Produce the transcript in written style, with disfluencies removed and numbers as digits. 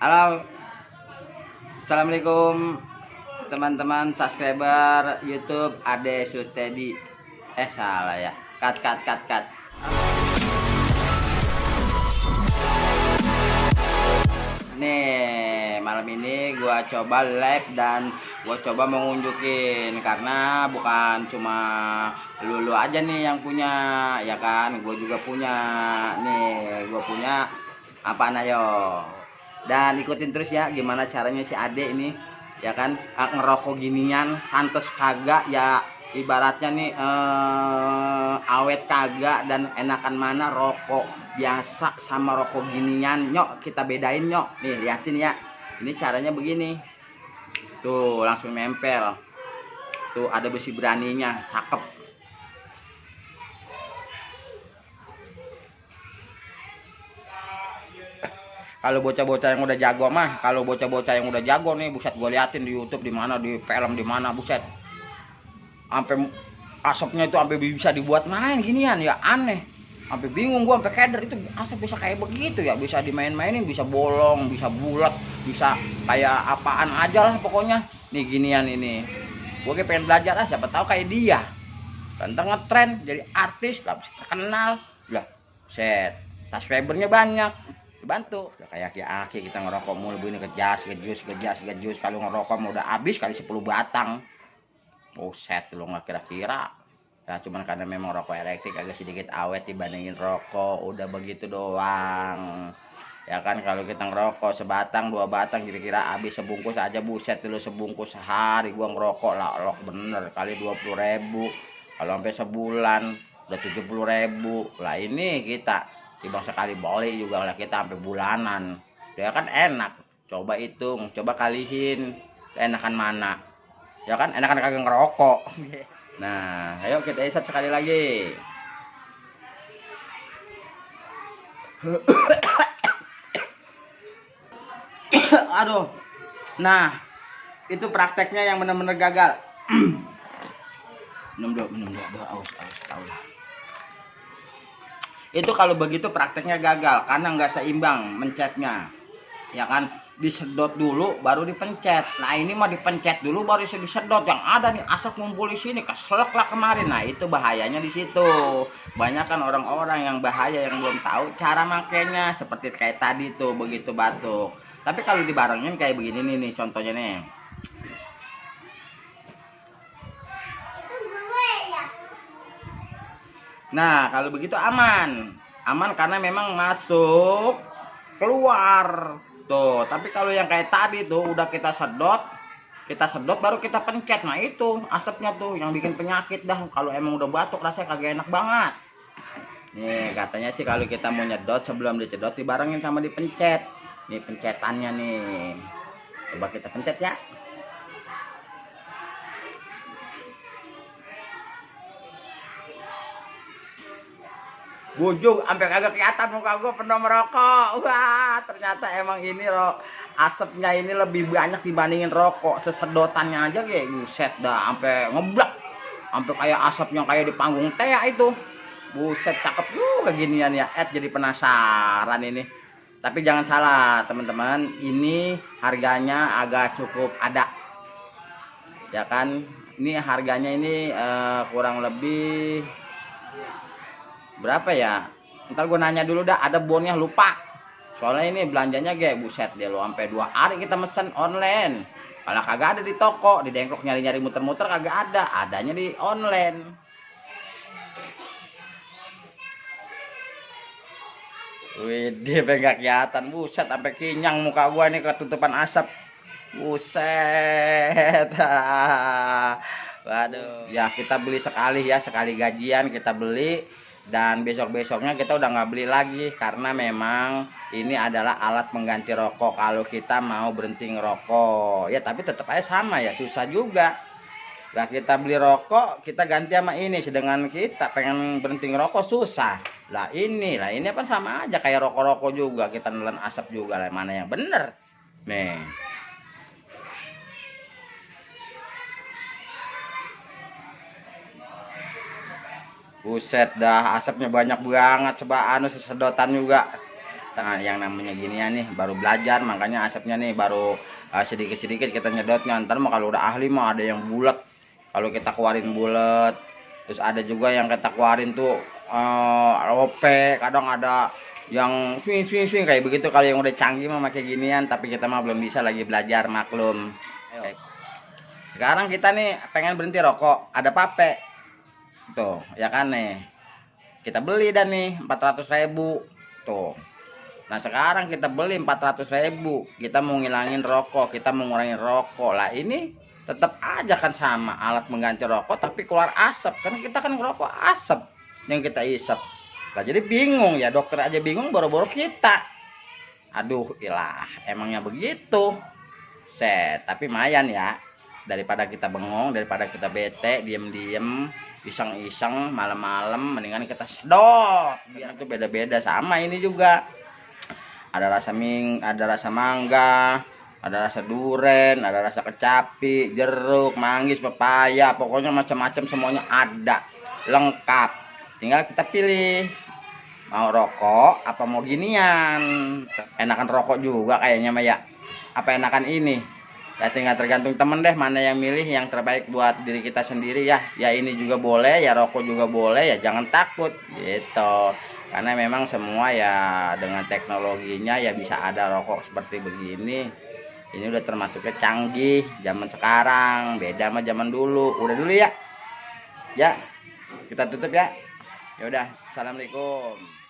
Halo, assalamualaikum teman-teman subscriber YouTube Ade Sutedi. Salah ya. Cut. Nih, malam ini gua coba live dan gua coba mengunjukin karena bukan cuma lulu aja nih yang punya, ya kan? Gua juga punya. Nih, gua punya apaan ayo. Dan ikutin terus ya gimana caranya si Ade ini, ya kan, ngerokok ginian pantes kagak ya, ibaratnya nih awet kagak, dan enakan mana rokok biasa sama rokok ginian. Nyok, kita bedain nyok. Nih liatin ya, ini caranya begini tuh, langsung nempel tuh, ada besi beraninya, cakep. Kalau bocah-bocah yang udah jago mah, kalau bocah-bocah yang udah jago nih, buset, gue liatin di YouTube, di mana, di film, di mana, buset, sampai asapnya itu sampai bisa dibuat main ginian ya, aneh, sampai bingung gue, sampai keder itu asap bisa kayak begitu ya, bisa dimain-mainin, bisa bolong, bisa bulat, bisa kayak apaan aja lah pokoknya. Nih ginian ini, gue kayak pengen belajar lah, siapa tahu kayak dia, ntar ngetren jadi artis lah, terkenal lah, set, subscribernya banyak, dibantu. Udah kayak aki-aki kita ngerokok mulu begini, kejas, kalau ngerokok mau udah habis kali 10 batang. Buset, lu nggak kira-kira. Ya cuman karena memang rokok elektrik agak sedikit awet dibandingin rokok, udah begitu doang. Ya kan, kalau kita ngerokok sebatang, 2 batang kira-kira habis sebungkus aja, buset dulu, sebungkus sehari gua ngerokok lah, lok bener kali 20.000. Kalau sampai sebulan udah 70.000. Lah ini kita timbang sekali beli juga lah kita sampai bulanan. Ya kan enak. Coba hitung, coba kalihin. Enakan mana? Ya kan enakan kagak ngerokok. Nah, ayo kita isap sekali lagi. Aduh. Nah, itu prakteknya yang benar-benar gagal. minum dulu, aus tahu lah. Itu kalau begitu prakteknya gagal karena nggak seimbang mencetnya, ya kan, disedot dulu baru dipencet. Nah ini mah dipencet dulu baru bisa disedot, yang ada nih asap ngumpul di sini, keselak lah kemarin. Nah itu bahayanya di situ. Banyak kan orang-orang yang bahaya yang belum tahu cara makainya, seperti kayak tadi tuh begitu batuk. Tapi kalau dibarengin kayak begini nih contohnya nih. Nah kalau begitu aman karena memang masuk keluar tuh. Tapi kalau yang kayak tadi tuh udah kita sedot baru kita pencet, nah itu asapnya tuh yang bikin penyakit dah. Kalau emang udah batuk rasanya kagak enak banget. Nih katanya sih kalau kita mau nyedot, sebelum dicedot dibarengin sama dipencet. Nih pencetannya nih, coba kita pencet ya. Bujung sampai kagak kelihatan muka gue penuh merokok. Wah ternyata emang ini asapnya ini lebih banyak dibandingin rokok. Sesedotannya aja kayak buset dah, sampai ngeblak, sampai kayak asapnya kayak di panggung tea itu. Buset, cakep juga ginian ya. Jadi penasaran ini. Tapi jangan salah teman-teman, ini harganya agak cukup ada, ya kan. Ini harganya ini kurang lebih berapa ya, ntar gue nanya dulu dah, ada bonnya lupa. Soalnya ini belanjanya kayak buset deh lo, sampai 2 hari kita mesen online. Kalau kagak ada di toko, di Dengklok nyari-nyari muter-muter kagak ada, adanya di online. Wih, dia pengen kelihatan, buset, sampai kinyang muka gua nih ketutupan asap. Buset. Waduh, ya kita beli sekali ya, sekali gajian kita beli. Dan besok-besoknya kita udah nggak beli lagi, karena memang ini adalah alat pengganti rokok kalau kita mau berhenti ngerokok ya. Tapi tetap aja sama ya, susah juga lah. Kita beli rokok kita ganti sama ini, sedangkan kita pengen berhenti ngerokok susah. Lah ini apa sama aja kayak rokok-rokok juga, kita nelan asap juga lah. Mana yang bener nih? Buset dah, asapnya banyak banget, sedotan juga. Nah, yang namanya ginian nih baru belajar, makanya asapnya nih baru sedikit-sedikit kita nyedotnya. Ntar mah kalau udah ahli mah ada yang bulat, kalau kita keluarin bulat. Terus ada juga yang kita keluarin tuh lope, kadang ada yang swing kayak begitu. Kalau yang udah canggih mah pakai ginian, tapi kita mah belum bisa, lagi belajar, maklum. Ayo. Sekarang kita nih pengen berhenti rokok, ada pape tuh ya kan nih, kita beli dan nih 400.000 tuh. Nah sekarang kita beli 400.000, kita mau ngilangin rokok, kita mau ngurangin rokok lah. Ini tetap aja kan sama alat mengganti rokok, tapi keluar asap. Karena kita kan ngerokok asap yang kita isap. Nah jadi bingung ya, dokter aja bingung, boro-boro kita. Aduh ilah, emangnya begitu. Tapi lumayan ya, daripada kita bengong, daripada kita bete, diem-diem, iseng-iseng malam-malam, mendingan kita sedot. Biar itu beda-beda. Sama ini juga ada rasa ada rasa mangga, ada rasa duren, ada rasa kecapi, jeruk, manggis, pepaya, pokoknya macam-macam semuanya ada, lengkap. Tinggal kita pilih mau rokok apa mau ginian. Enakan rokok juga kayaknya mah ya, apa enakan ini ya, tinggal tergantung temen deh mana yang milih yang terbaik buat diri kita sendiri ya. Ya ini juga boleh ya, rokok juga boleh ya, jangan takut gitu. Karena memang semua ya dengan teknologinya ya bisa ada rokok seperti begini. Ini udah termasuknya canggih zaman sekarang, beda sama zaman dulu. Udah dulu ya. Ya, kita tutup ya. Ya udah, assalamualaikum.